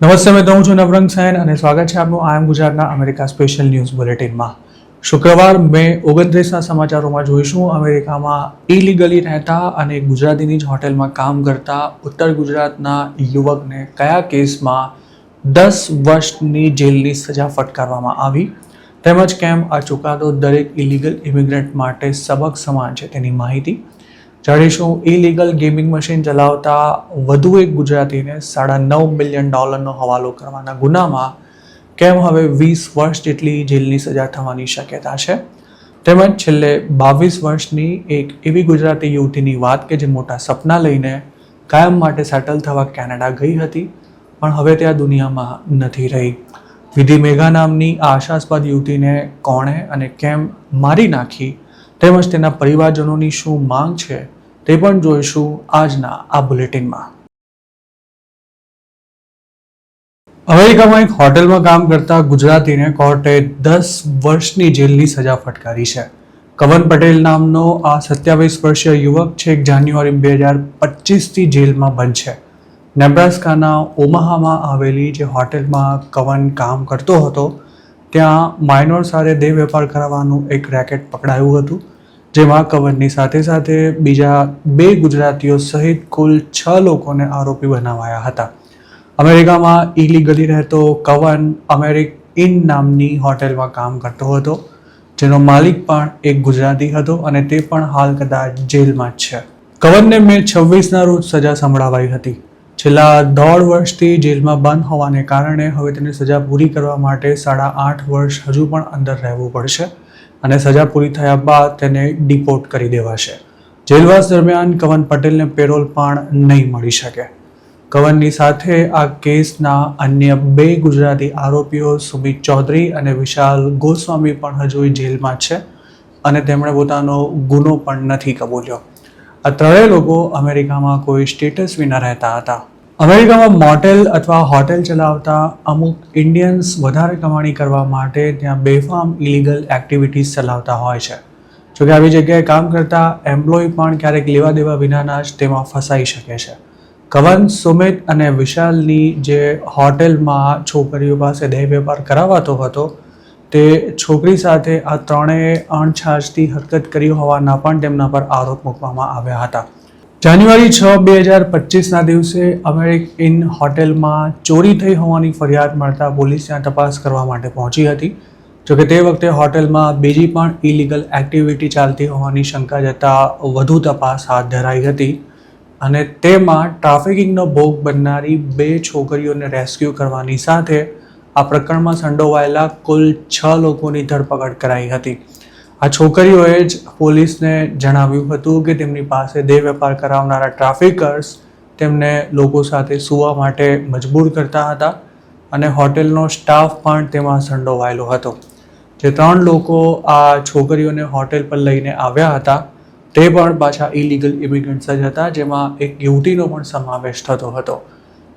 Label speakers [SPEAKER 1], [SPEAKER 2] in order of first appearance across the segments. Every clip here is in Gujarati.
[SPEAKER 1] નમસ્તે મિત્રો, હું છું નવરંગ સૈન અને સ્વાગત છે આપનું આઈ એમ ગુજરાતના અમેરિકા સ્પેશિયલ ન્યૂઝ બુલેટિનમાં. શુક્રવાર મે 29ના સમાચારોમાં જોઈશું અમેરિકામાં ઇલીગલી રહેતા અને ગુજરાતીની જ હોટેલમાં કામ કરતા ઉત્તર ગુજરાતના યુવકને કયા કેસમાં 10 વર્ષની જેલની સજા ફટકારવામાં આવી, તેમજ કેમ આ ચુકાદો દરેક ઇલીગલ ઇમિગ્રન્ટ માટે સબક સમાન છે તેની માહિતી જાણીશું. ઇલીગલ ગેમિંગ મશીન ચલાવતા વધુ એક ગુજરાતીને $9.5 મિલિયન હવાલો કરવાના ગુનામાં કેમ હવે 20 વર્ષ જેટલી જેલની સજા થવાની શક્યતા છે, તેમજ છેલ્લે 22 વર્ષની એક એવી ગુજરાતી યુવતીની વાત કે જે મોટા સપના લઈને કાયમ માટે સેટલ થવા કેનેડા ગઈ હતી પણ હવે ત્યાં દુનિયામાં નથી રહી. વિધિ મેઘા નામની આ આશાસ્પદ યુવતીને કોણે અને કેમ મારી નાખી, તેમજ તેના પરિવારજનોની શું માંગ છે તે પણ જોઈશું આજના આ બુલેટિનમાં. અમેરિકામાં એક હોટેલમાં કામ કરતા ગુજરાતીને કોર્ટે 10 વર્ષની જેલની સજા ફટકારી છે. કવન પટેલ નામનો આ 27 વર્ષીય યુવક છેક જાન્યુઆરી 2025થી જેલમાં બંધ છે. નેબ્રાસ્કાના ઓમાહામાં આવેલી જે હોટેલમાં કવન કામ કરતો હતો ત્યાં માઇનોર સાથે દેહ વેપાર કરાવવાનું એક રેકેટ પકડાયું હતું, જેમાં કવનની સાથે સાથે બીજા 2 ગુજરાતીઓ સહિત કુલ 6 લોકોને આરોપી બનાવાયા હતા. અમેરિકામાં ઇલીગલી રહેતો કવન અમેરિક ઇન નામની હોટેલમાં કામ કરતો હતો, જેનો માલિક પણ એક ગુજરાતી હતો અને તે પણ હાલ કદાચ જેલમાં જ છે. કવનને મે 26ના રોજ સજા સંભળાવાઈ હતી. છેલ્લા 1.5 વર્ષથી જેલમાં બંધ હોવાને કારણે હવે તેને સજા પૂરી કરવા માટે 8.5 વર્ષ હજુ પણ અંદર રહેવું પડશે અને સજા પૂરી થયા બાદ તેને ડિપોર્ટ કરી દેવાશે. જેલવાસ દરમિયાન કવન પટેલને પેરોલ પણ નહીં મળી શકે. કવનની સાથે આ કેસના અન્ય 2 ગુજરાતી આરોપીઓ સુમિત ચૌધરી અને વિશાલ ગોસ્વામી પણ હજુ જેલમાં છે અને તેમણે પોતાનો ગુનો પણ નથી કબૂલ્યો. આ ત્રણેય લોકો અમેરિકામાં કોઈ સ્ટેટસ વિના રહેતા હતા. અમેરિકામાં મોટેલ અથવા હોટેલ ચલાવતા અમુક ઇન્ડિયન્સ વધારે કમાણી કરવા માટે ત્યાં બેફામ ઇલીગલ એક્ટિવિટીઝ ચલાવતા હોય છે. જોકે આવી જગ્યાએ કામ કરતા એમ્પ્લોય પણ ક્યારેક લેવા દેવા વિનાના જ તેમાં ફસાઈ શકે છે. કવન, સુમિત અને વિશાલની જે હોટેલમાં છોકરીઓ પાસે દેહ વેપાર કરાવાતો હતો તે છોકરી સાથે આ ત્રણેય અણછાજથી હરકત કરી હોવાના પણ તેમના પર આરોપ મૂકવામાં આવ્યા હતા. જાન્યુઆરી 6, 2025ના દિવસે અમેરિક ઇન હોટેલમાં ચોરી થઈ હોવાની ફરિયાદ મળતા પોલીસ ત્યાં તપાસ કરવા માટે પહોંચી હતી. જોકે તે વખતે હોટેલમાં બીજી પણ ઇલીગલ એક્ટિવિટી ચાલતી હોવાની શંકા જતા વધુ તપાસ હાથ ધરાઈ હતી અને તેમાં ટ્રાફિકિંગનો ભોગ બનનારી 2 છોકરીઓને રેસ્ક્યુ કરવાની સાથે આ પ્રકરણમાં સંડોવાયેલા કુલ 6 લોકોની ધરપકડ કરાઈ હતી. આ છોકરીઓએ જ પોલીસને જણાવ્યું હતું કે તેમની પાસે દેહ વેપાર કરાવનારા ટ્રાફિકર્સ તેમને લોકો સાથે સૂવા માટે મજબૂર કરતા હતા અને હોટેલનો સ્ટાફ પણ તેમાં સંડોવાયેલો હતો. જે 3 લોકો આ છોકરીઓને હોટેલ પર લઈને આવ્યા હતા તે પણ પાછા ઇલીગલ ઇમિગ્રન્ટ્સ જ હતા, જેમાં એક યુવતીનો પણ સમાવેશ થતો હતો.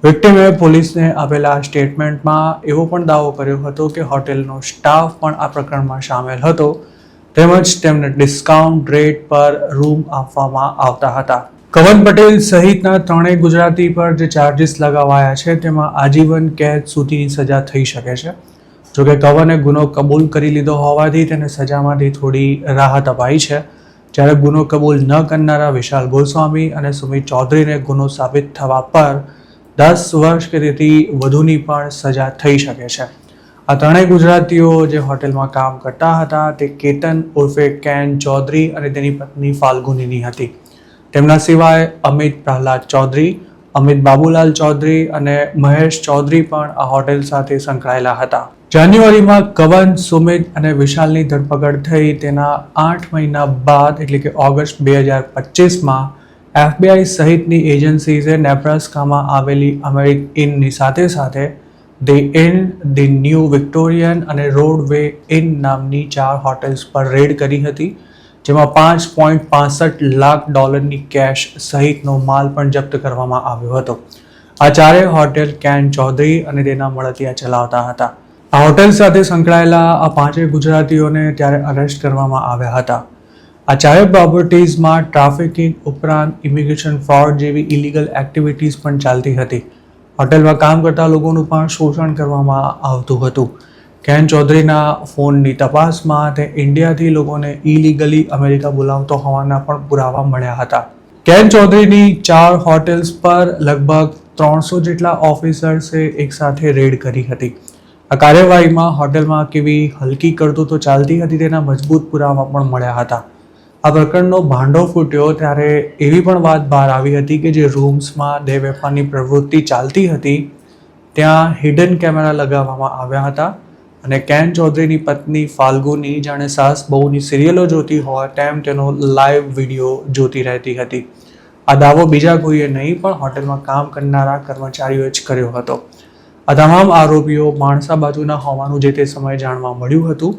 [SPEAKER 1] વિક્ટિમે પોલીસને આપેલા સ્ટેટમેન્ટમાં એવો પણ દાવો કર્યો હતો કે હોટેલનો સ્ટાફ પણ આ પ્રકરણમાં સામેલ હતો, તેમજ તેમને ડિસ્કાઉન્ટ રેટ પર રૂમ આપવામાં આવતા હતા. કવન પટેલ સહિતના 3 ગુજરાતી પર જે ચાર્જીસ લગાવાયા છે તેમાં આજીવન કેદ સુધીની સજા થઈ શકે છે. જોકે કવને ગુનો કબૂલ કરી લીધો હોવાથી તેને સજામાંથી થોડી રાહત અપાઈ છે, જ્યારે ગુનો કબૂલ ન કરનારા વિશાલ ગોસ્વામી અને સુમિત ચૌધરીને ગુનો સાબિત થવા પર 10 વર્ષ કે તેથી વધુની પણ સજા થઈ શકે છે. આ 3 ગુજરાતીઓ જે હોટેલમાં કામ કરતા હતા તે કેતન ઉર્ફે કેન ચૌધરી અને તેની પત્ની ફાલ્ગુનીની હતી. તેમના સિવાય અમિત પ્રહલાદ ચૌધરી, અમિત બાબુલાલ ચૌધરી અને મહેશ ચૌધરી પણ આ હોટેલ સાથે સંકળાયેલા હતા. જાન્યુઆરીમાં કવન, સુમિત અને વિશાલની ધરપકડ થઈ તેના 8 મહિના બાદ એટલે કે ઓગસ્ટ 2025માં FBI સહિતની એજન્સીઝે નેબ્રાસ્કામાં આવેલી અમેરિક ઇનની સાથે સાથે the in, the new Victorian અને રોડવે ઇન નામની 4 હોટેલ્સ પર રેડ કરી હતી, જેમાં $5.65 લાખ કેશ સહિતનો માલ પણ જપ્ત કરવામાં આવ્યો હતો. આ 4 હોટેલ કેન ચૌધરી અને તેના મળતિયા ચલાવતા હતા. આ હોટેલ સાથે સંકળાયેલા આ 5 ગુજરાતીઓને ત્યારે અરેસ્ટ કરવામાં આવ્યા હતા. આ 4 પ્રોપર્ટીઝમાં ટ્રાફિકિંગ ઉપરાંત ઇમિગ્રેશન ફ્રોડ જેવી ઇલીગલ એક્ટિવિટીઝ પણ ચાલતી હતી. હોટેલમાં કામ કરતા લોકોનું પણ શોષણ કરવામાં આવતું હતું. કેન ચૌધરીના ફોનની તપાસમાં તે ઇન્ડિયાથી લોકોને ઇલીગલી અમેરિકા બોલાવતો હોવાના પણ પુરાવા મળ્યા હતા. કેન ચૌધરીની 4 હોટેલ્સ પર લગભગ 300 જેટલા ઓફિસર્સે એકસાથે રેડ કરી હતી. આ કાર્યવાહીમાં હોટેલમાં કેવી હલકી કરતૂતો ચાલતી હતી તેના મજબૂત પુરાવા પણ મળ્યા હતા. આ પ્રકરણનો ભાંડો ફૂટ્યો ત્યારે એવી પણ વાત બહાર આવી હતી કે જે રૂમ્સમાં દેહ વેપારની પ્રવૃત્તિ ચાલતી હતી ત્યાં હિડન કેમેરા લગાવવામાં આવ્યા હતા અને કેન ચૌધરીની પત્ની ફાલ્ગુની જાણે સાસ બહુની સિરિયલો જોતી હોય તેમ તેનો લાઈવ વિડીયો જોતી રહેતી હતી. આ દાવો બીજા કોઈએ નહીં પણ હોટેલમાં કામ કરનારા કર્મચારીઓએ જ કર્યો હતો. આ તમામ આરોપીઓ માણસા બાજુના હોવાનું જે તે સમયે જાણવા મળ્યું હતું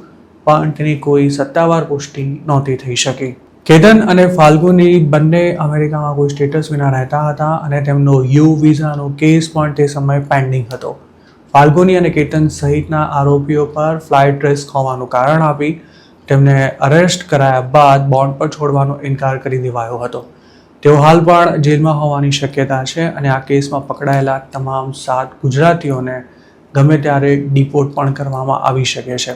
[SPEAKER 1] પણ તેની કોઈ સત્તાવાર પુષ્ટિ નહોતી થઈ શકી. કેતન અને ફાલ્ગુની બંને અમેરિકામાં કોઈ સ્ટેટસ વિના રહેતા હતા અને તેમનો યુ વિઝાનો કેસ પણ તે સમયે પેન્ડિંગ હતો. ફાલ્ગુની અને કેતન સહિતના આરોપીઓ પર ફ્લાઇટ રિસ્ક હોવાનું કારણ આપી તેમને અરેસ્ટ કરાયા બાદ બોન્ડ પર છોડવાનો ઇનકાર કરી દેવાયો હતો. તેઓ હાલ પણ જેલમાં હોવાની શક્યતા છે અને આ કેસમાં પકડાયેલા તમામ 7 ગુજરાતીઓને ગમે ત્યારે ડિપોર્ટ પણ કરવામાં આવી શકે છે.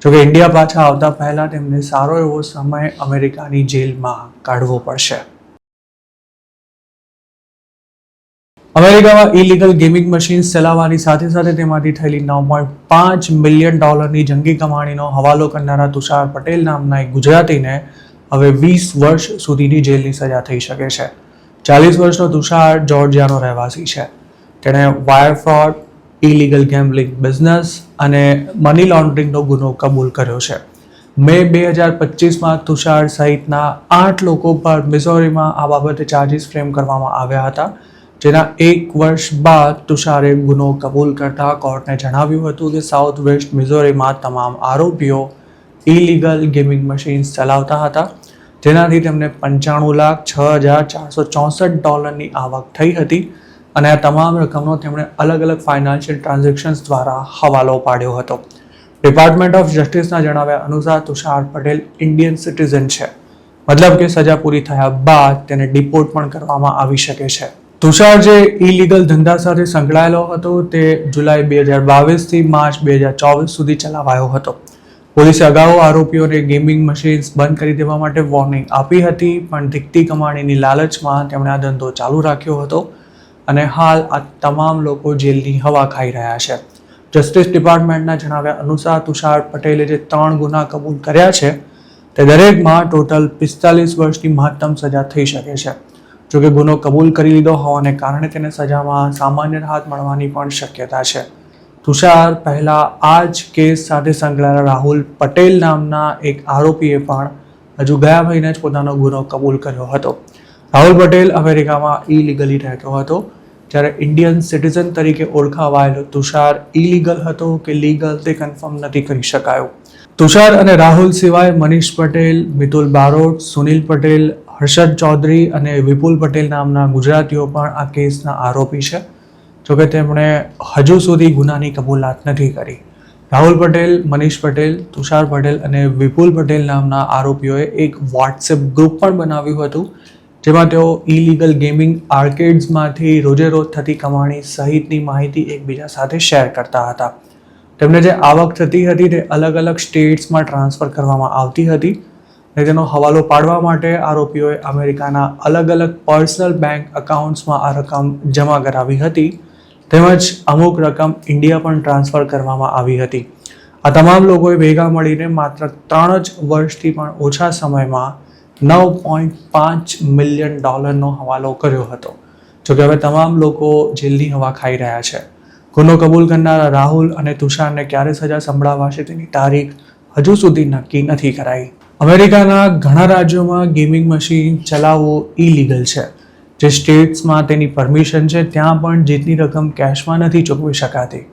[SPEAKER 1] જોકે ઇન્ડિયા પાછા આવતા પહેલા તેમને સારો એવો સમય અમેરિકાની જેલમાં કાઢવો પડશે. અમેરિકામાં ઇલીગલ ગેમિંગ મશીન્સ ચલાવવાની સાથે સાથે તેમાંથી થયેલી $9.5 મિલિયન જંગી કમાણીનો હવાલો કરનારા તુષાર પટેલ નામના એક ગુજરાતીને હવે 20 વર્ષ સુધીની જેલની સજા થઈ શકે છે. 40 વર્ષનો તુષાર જોર્જિયાનો રહેવાસી છે. તેણે wire fraud, illegal gambling business અને મની લોન્ડરિંગનો ગુનો કબૂલ કર્યો છે. મે 2025માં તુષાર સહિતના 8 લોકો પર મિઝોરીમાં આ બાબતે ચાર્જીસ ફ્રેમ કરવામાં આવ્યા હતા. જેના 1 વર્ષ બાદ તુષારે ગુનો કબૂલ કરતા કોર્ટને જણાવ્યું હતું કે સાઉથ વેસ્ટ મિઝોરીમાં તમામ આરોપીઓ ઇલીગલ ગેમિંગ મશીન્સ ચલાવતા હતા જેનાથી તેમને $95,06,464 આવક થઈ હતી અને આ તમામ રકમનો તેમણે અલગ અલગ ફાઇનાન્શિયલ ટ્રાન્ઝેક્શન્સ દ્વારા હવાલો પાડ્યો હતો. ડિપાર્ટમેન્ટ ઓફ જસ્ટિસના જણાવ્યા અનુસાર તુષાર પટેલ ઇન્ડિયન સિટીઝન છે, મતલબ કે સજા પૂરી થયા બાદ તેને ડિપોર્ટ પણ કરવામાં આવી શકે છે. તુષાર જે ઇલીગલ ધંધા સાથે સંકળાયેલો હતો તે જુલાઈ 2022થી માર્ચ 2024 સુધી ચલાવાયો હતો. પોલીસે અગાઉ આરોપીઓને ગેમિંગ મશીન્સ બંધ કરી દેવા માટે વોર્નિંગ આપી હતી પણ દીકતી કમાણીની લાલચમાં તેમણે આ ધંધો ચાલુ રાખ્યો હતો અને હાલ આ તમામ લોકો જેલની હવા ખાઈ રહ્યા છે. જસ્ટિસ ડિપાર્ટમેન્ટના જણાવ્યા અનુસાર તુષાર પટેલે જે 3 ગુના કબૂલ કર્યા છે તે દરેકમાં ટોટલ 45 વર્ષની મહત્તમ સજા થઈ શકે છે. જોકે ગુનો કબૂલ કરી લીધો હોવાને કારણે તેને સજામાં સામાન્ય રાહત મળવાની પણ શક્યતા છે. તુષાર પહેલા આ જ કેસ સાથે સંકળાયેલા રાહુલ પટેલ નામના એક આરોપીએ પણ હજુ ગયા મહિને જ પોતાનો ગુનો કબૂલ કર્યો હતો. રાહુલ પટેલ અમેરિકામાં ઇલીગલી રહેતો હતો જ્યારે ઇન્ડિયન સિટીઝન તરીકે ઓળખાવાયેલો તુષાર ઇલીગલ હતો કે લીગલ તે કન્ફર્મ નથી કરી શકાયું. તુષાર અને રાહુલ સિવાય મનીષ પટેલ, મિતુલ બારોટ, સુનિલ પટેલ, હર્ષદ ચૌધરી અને વિપુલ પટેલ નામના ગુજરાતીઓ પણ આ કેસના આરોપી છે. જોકે તેમણે હજુ સુધી ગુનાની કબૂલાત નથી કરી. રાહુલ પટેલ, મનીષ પટેલ, તુષાર પટેલ અને વિપુલ પટેલ નામના આરોપીઓએ એક વોટ્સએપ ગ્રુપ પણ બનાવ્યું હતું જેમાં તેઓ ઇલીગલ ગેમિંગ આર્કેડ્સમાંથી રોજે રોજ થતી કમાણી સહિતની માહિતી એકબીજા સાથે શેર કરતા હતા. તેમને જે આવક થતી હતી તે અલગ અલગ સ્ટેટ્સમાં ટ્રાન્સફર કરવામાં આવતી હતી અને તેનો હવાલો પાડવા માટે આરોપીઓએ અમેરિકાના અલગ અલગ પર્સનલ બેંક અકાઉન્ટ્સમાં આ રકમ જમા કરાવી હતી તેમજ અમુક રકમ ઇન્ડિયા પણ ટ્રાન્સફર કરવામાં આવી હતી. આ તમામ લોકોએ ભેગા મળીને માત્ર 3 જ વર્ષથી પણ ઓછા સમયમાં $9.5 મિલિયન હવાલો કર્યો હતો. જોકે હવે તમામ લોકો જેલની હવા ખાઈ રહ્યા છે. ગુનો કબૂલ કરનારા રાહુલ અને તુષારને ક્યારે સજા સંભળાવાશે તેની તારીખ હજુ સુધી નક્કી નથી કરાઈ. અમેરિકાના ઘણા રાજ્યોમાં ગેમિંગ મશીન ચલાવવું ઇલીગલ છે. જે સ્ટેટ્સમાં તેની પરમિશન છે ત્યાં પણ જીતની રકમ કેશમાં નથી ચૂકવી શકાતી.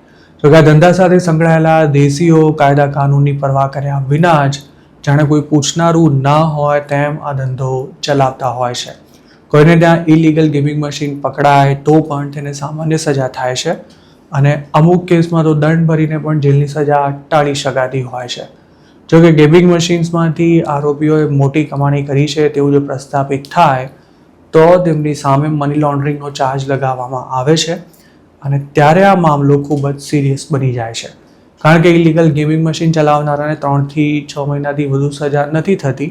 [SPEAKER 1] જોકે આ ધંધા સાથે સંકળાયેલા દેશીઓ કાયદા કાનૂનની પરવા કર્યા વિના જ જાણે કોઈ પૂછનારું ના હોય તેમ આ ધંધો ચલાવતા હોય છે. કોઈને ત્યાં ઇલીગલ ગેમિંગ મશીન પકડાય તો પણ તેને સામાન્ય સજા થાય છે અને અમુક કેસમાં તો દંડ ભરીને પણ જેલની સજા ટાળી શકાતી હોય છે. જોકે ગેમિંગ મશીન્સમાંથી આરોપીઓએ મોટી કમાણી કરી છે તેવું જો પ્રસ્થાપિત થાય તો તેમની સામે મની લોન્ડરિંગનો ચાર્જ લગાવવામાં આવે છે અને ત્યારે આ મામલો ખૂબ જ સિરિયસ બની જાય છે, કારણ કે ઇલીગલ ગેમિંગ મશીન ચલાવનારાને 3 થી 6 મહિનાથી વધુ સજા નથી થતી,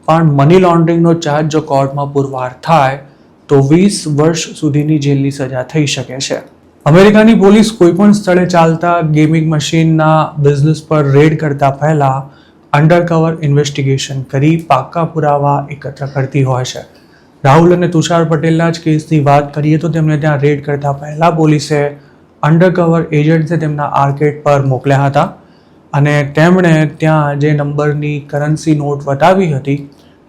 [SPEAKER 1] પણ મની લોન્ડરિંગનો ચાર્જ જો કોર્ટમાં પુરવાર થાય તો 20 વર્ષ સુધીની જેલની સજા થઈ શકે છે. અમેરિકાની પોલીસ કોઈપણ સ્થળે ચાલતા ગેમિંગ મશીનના બિઝનેસ પર રેડ કરતા પહેલા અંડરકવર ઇન્વેસ્ટિગેશન કરી પાક્કા પુરાવા એકત્ર કરતી હોય છે. રાહુલ અને તુષાર પટેલના જ કેસની વાત કરીએ તો તેમને ત્યાં રેડ કરતા પહેલા પોલીસે અંડરકવર એજન્ટને તેમના આર્કેડ પર મોકલ્યા હતા અને તેમણે ત્યાં જે નંબરની કરન્સી નોટ બતાવી હતી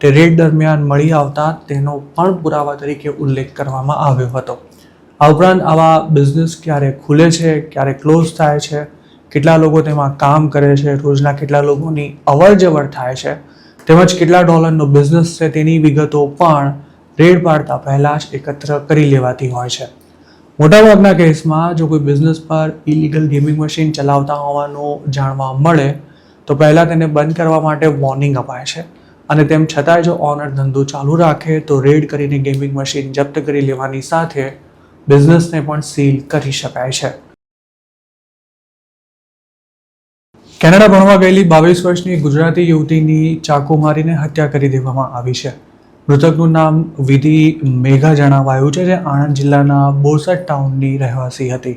[SPEAKER 1] તે રેડ દરમિયાન મળી આવતા તેનો પણ પુરાવા તરીકે ઉલ્લેખ કરવામાં આવ્યો હતો. આ ઉપરાંત આવા બિઝનેસ ક્યારે ખુલે છે, ક્યારે ક્લોઝ થાય છે, કેટલા લોકો તેમાં કામ કરે છે, રોજના કેટલા લોકોની અવર જવર થાય છે, તેમજ કેટલા ડોલરનો બિઝનેસ છે તેની વિગતો પણ રેડ પાડતા પહેલાં જ એકત્ર કરી લેવાતી હોય છે. મોટાભાગના કેસમાં જો કોઈ બિઝનેસ પર ઇલીગલ ગેમિંગ મશીન ચલાવતા હોવાનું જાણવા મળે તો પહેલાં તેને બંધ કરવા માટે વોર્નિંગ અપાય છે અને તેમ છતાંય જો ઓનર ધંધો ચાલુ રાખે તો રેડ કરીને ગેમિંગ મશીન જપ્ત કરી લેવાની સાથે બિઝનેસને પણ સીલ કરી શકાય છે. કેનેડા ભણવા ગયેલી 22 વર્ષની ગુજરાતી યુવતીની ચાકુ મારીને હત્યા કરી દેવામાં આવી છે. મૃતકનું નામ વિધિ મેઘા જણાવાયું છે, જે આણંદ જિલ્લાના બોરસદ ટાઉનની રહેવાસી હતી.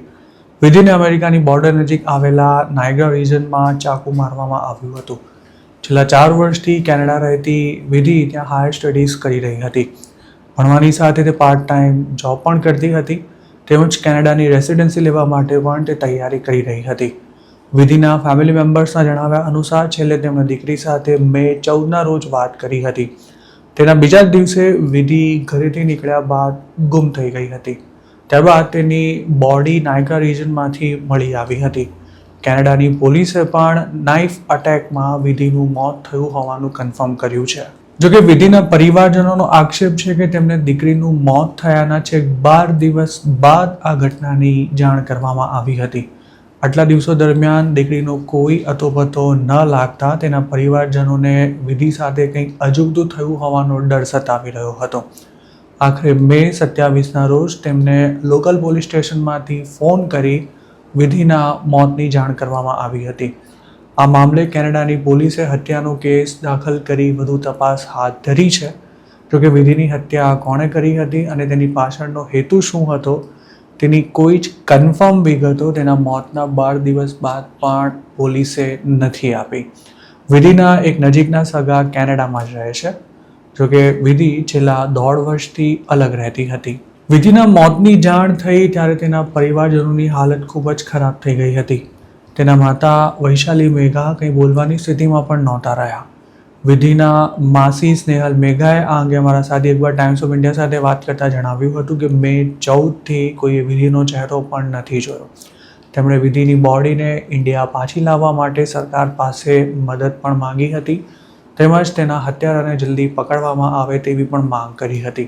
[SPEAKER 1] વિધિને અમેરિકાની બોર્ડર નજીક આવેલા નાયગ્રા રિજનમાં ચાકુ મારવામાં આવ્યું હતું. છેલ્લા 4 વર્ષથી કેનેડા રહેતી વિધિ ત્યાં હાયર સ્ટડીઝ કરી રહી હતી. ભણવાની સાથે તે પાર્ટ ટાઈમ જોબ પણ કરતી હતી, તેમજ કેનેડાની રેસિડેન્સી લેવા માટે પણ તે તૈયારી કરી રહી હતી. વિધિના ફેમિલી મેમ્બર્સના જણાવ્યા અનુસાર છેલ્લે તેમણે દીકરી સાથે મે 14ના રોજ વાત કરી હતી. તેના બીજા જ દિવસે વિધિ ઘરેથી નીકળ્યા બાદ ગુમ થઈ ગઈ હતી. ત્યારબાદ તેની બોડી નાયગ્રા રિજનમાંથી મળી આવી હતી. કેનેડાની પોલીસે પણ નાઇફ અટેકમાં વિધિનું મોત થયું હોવાનું કન્ફર્મ કર્યું છે. જોકે વિધિના પરિવારજનોનો આક્ષેપ છે કે તેમને દીકરીનું મોત થયાના છેક 12 દિવસ બાદ આ ઘટનાની જાણ કરવામાં આવી હતી. આટલા દિવસો દરમિયાન દીકરીનો કોઈ અતોપતો ન લાગતા તેના પરિવારજનોને વિધિ સાથે કંઈક અજુગતું થયું હોવાનો ડર સતાવી રહ્યો હતો. આખરે મે 27ના રોજ તેમને લોકલ પોલીસ સ્ટેશનમાંથી ફોન કરી વિધિના મોતની જાણ કરવામાં આવી હતી. આ મામલે કેનેડાની પોલીસે હત્યાનો કેસ દાખલ કરી વધુ તપાસ હાથ ધરી છે. જોકે વિધિની હત્યા કોણે કરી હતી અને તેની પાછળનો હેતુ શું હતો તેની કોઈ જ કન્ફર્મ વિગતો તેના મોતના 12 દિવસ બાદ પણ પોલીસે નથી આપી. વિધિના એક નજીકના સગા કેનેડામાં જ રહે છે. જોકે વિધિ છેલ્લા 1.5 વર્ષથી અલગ રહેતી હતી. વિધિના મોતની જાણ થઈ ત્યારે તેના પરિવારજનોની હાલત ખૂબ જ ખરાબ થઈ ગઈ હતી. તેના માતા વૈશાલી મેઘા કંઈ બોલવાની સ્થિતિમાં પણ નહોતા રહ્યા. વિધિના માસી સ્નેહલ મેઘાએ આ અંગે અમારા સાથે એકવાર ટાઈમ્સ ઓફ ઇન્ડિયા સાથે વાત કરતા જણાવ્યું હતું કે મે 14થી કોઈએ વિધિનો ચહેરો પણ નથી જોયો. તેમણે વિધિની બોડીને ઇન્ડિયા પાછી લાવવા માટે સરકાર પાસે મદદ પણ માંગી હતી, તેમજ તેના હત્યારાને જલ્દી પકડવામાં આવે તેવી પણ માંગ કરી હતી.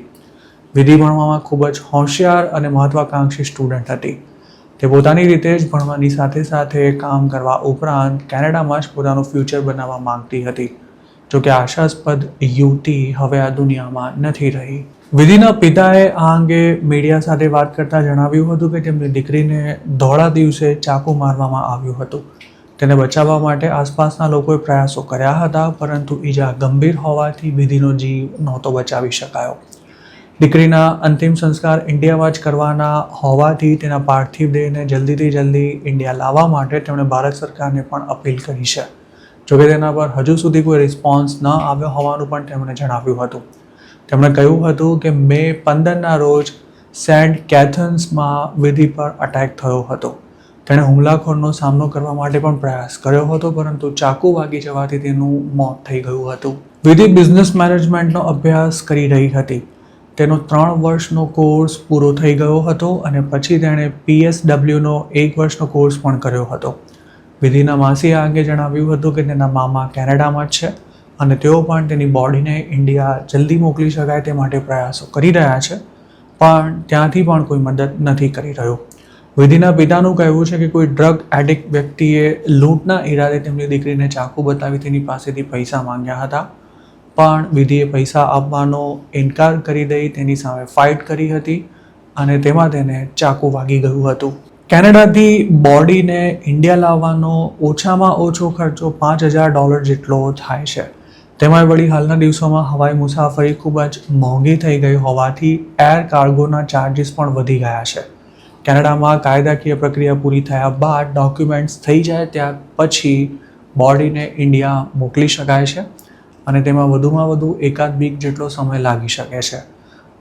[SPEAKER 1] વિધિ ભણવામાં ખૂબ જ હોશિયાર અને મહત્વાકાંક્ષી સ્ટુડન્ટ હતી. તે પોતાની રીતે જ ભણવાની સાથે સાથે કામ કરવા ઉપરાંત કેનેડામાં જ પોતાનું ફ્યુચર બનાવવા માંગતી હતી. જોકે આશાસ્પદ યુવતી હવે આ દુનિયામાં નથી રહી. વિધિના પિતાએ આ અંગે મીડિયા સાથે વાત કરતા જણાવ્યું હતું કે તેમની દીકરીને ધોળા દિવસે ચાકુ મારવામાં આવ્યું હતું. તેને બચાવવા માટે આસપાસના લોકોએ પ્રયાસો કર્યા હતા, પરંતુ ઈજા ગંભીર હોવાથી વિધિનો જીવ નહોતો બચાવી શકાયો. દીકરીના અંતિમ સંસ્કાર ઇન્ડિયામાં જ કરવાના હોવાથી તેના પાર્થિવ દેહને જલ્દીથી જલ્દી ઇન્ડિયા લાવવા માટે તેમણે ભારત સરકારને પણ અપીલ કરી છે. જોકે તેના પર હજુ સુધી કોઈ રિસ્પોન્સ ન આવ્યો હોવાનું પણ તેમણે જણાવ્યું હતું. તેમણે કહ્યું હતું કે મે 15ના રોજ સેન્ટ કેથન્સમાં વિધિ પર અટેક થયો હતો. તેણે હુમલાખોરનો સામનો કરવા માટે પણ પ્રયાસ કર્યો હતો, પરંતુ ચાકુ વાગી જવાથી તેનું મોત થઈ ગયું હતું. વિધિ બિઝનેસ મેનેજમેન્ટનો અભ્યાસ કરી રહી હતી. તેનો 3 વર્ષનો કોર્સ પૂરો થઈ ગયો હતો અને પછી તેણે PSWનો 1 વર્ષનો કોર્સ પણ કર્યો હતો. વિધિના માસીએ આ અંગે જણાવ્યું હતું કે તેના મામા કેનેડામાં જ છે અને તેઓ પણ તેની બોડીને ઇન્ડિયા જલ્દી મોકલી શકાય તે માટે પ્રયાસો કરી રહ્યા છે, પણ ત્યાંથી પણ કોઈ મદદ નથી કરી રહ્યું. વિધિના પિતાનું કહેવું છે કે કોઈ ડ્રગ એડિક્ટ વ્યક્તિએ લૂંટના ઈરાદે તેમની દીકરીને ચાકુ બતાવી તેની પાસેથી પૈસા માંગ્યા હતા, પણ વિધિએ પૈસા આપવાનો ઇનકાર કરી દઈ તેની સામે ફાઇટ કરી હતી અને તેમાં તેને ચાકુ વાગી ગયું હતું. કેનેડાથી બોડીને ઇન્ડિયા લાવવાનો ઓછામાં ઓછો ખર્ચો $5,000 જેટલો થાય છે. તેમાં વળી હાલના દિવસોમાં હવાઈ મુસાફરી ખૂબ જ મોંઘી થઈ ગઈ હોવાથી એર કાર્ગોના ચાર્જિસ પણ વધી ગયા છે. કેનેડામાં કાયદાકીય પ્રક્રિયા પૂરી થયા બાદ ડોક્યુમેન્ટ્સ થઈ જાય ત્યાર પછી બોડીને ઇન્ડિયા મોકલી શકાય છે અને તેમાં વધુમાં વધુ એકાદ વીક જેટલો સમય લાગી શકે છે.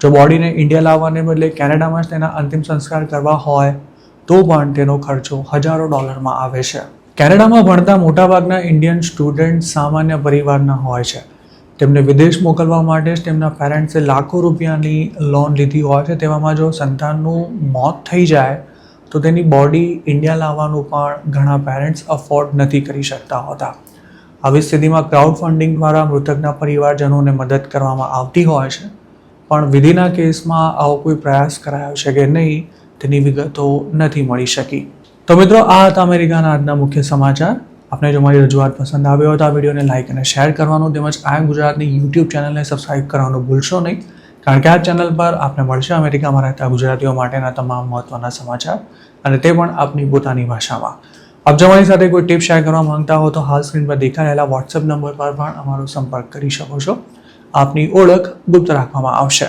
[SPEAKER 1] જો બોડીને ઇન્ડિયા લાવવાને બદલે કેનેડામાં જ તેના અંતિમ સંસ્કાર કરવા હોય તો પણ તેનો ખર્ચો હજારો ડોલરમાં આવે છે. કેનેડામાં ભણતા મોટાભાગના ઇન્ડિયન સ્ટુડન્ટ સામાન્ય પરિવારના હોય છે. તેમને વિદેશ મોકલવા માટે જ તેમના પેરેન્ટ્સે લાખો રૂપિયાની લોન લીધી હોય છે. તેવામાં જો સંતાનનું મોત થઈ જાય તો તેની બોડી ઇન્ડિયા લાવવાનું પણ ઘણા પેરેન્ટ્સ અફોર્ડ નથી કરી શકતા હોતા. આવી સ્થિતિમાં ક્રાઉડ ફંડિંગ દ્વારા મૃતકના પરિવારજનોને મદદ કરવામાં આવતી હોય છે, પણ વિધિના કેસમાં આવો કોઈ પ્રયાસ કરાયો છે કે નહીં તેની વિગતો નથી મળી શકી. તો મિત્રો, આ હતા અમેરિકાના આજના મુખ્ય સમાચાર. આપને જો મારી રજૂઆત પસંદ આવ્યો હોય તો આ વિડીયોને લાઇક અને શેર કરવાનું તેમજ આ ગુજરાતની યુટ્યુબ ચેનલને સબસ્ક્રાઇબ કરવાનું ભૂલશો નહીં, કારણ કે આ ચેનલ પર આપને મળશે અમેરિકામાં રહેતા ગુજરાતીઓ માટેના તમામ મહત્ત્વના સમાચાર અને તે પણ આપની પોતાની ભાષામાં. આપ જો મારી સાથે કોઈ ટિપ શેર કરવા માંગતા હો તો હાલ સ્ક્રીન પર દેખાઈ રહેલા વોટ્સએપ નંબર પર પણ અમારો સંપર્ક કરી શકો છો. આપની ઓળખ ગુપ્ત રાખવામાં આવશે.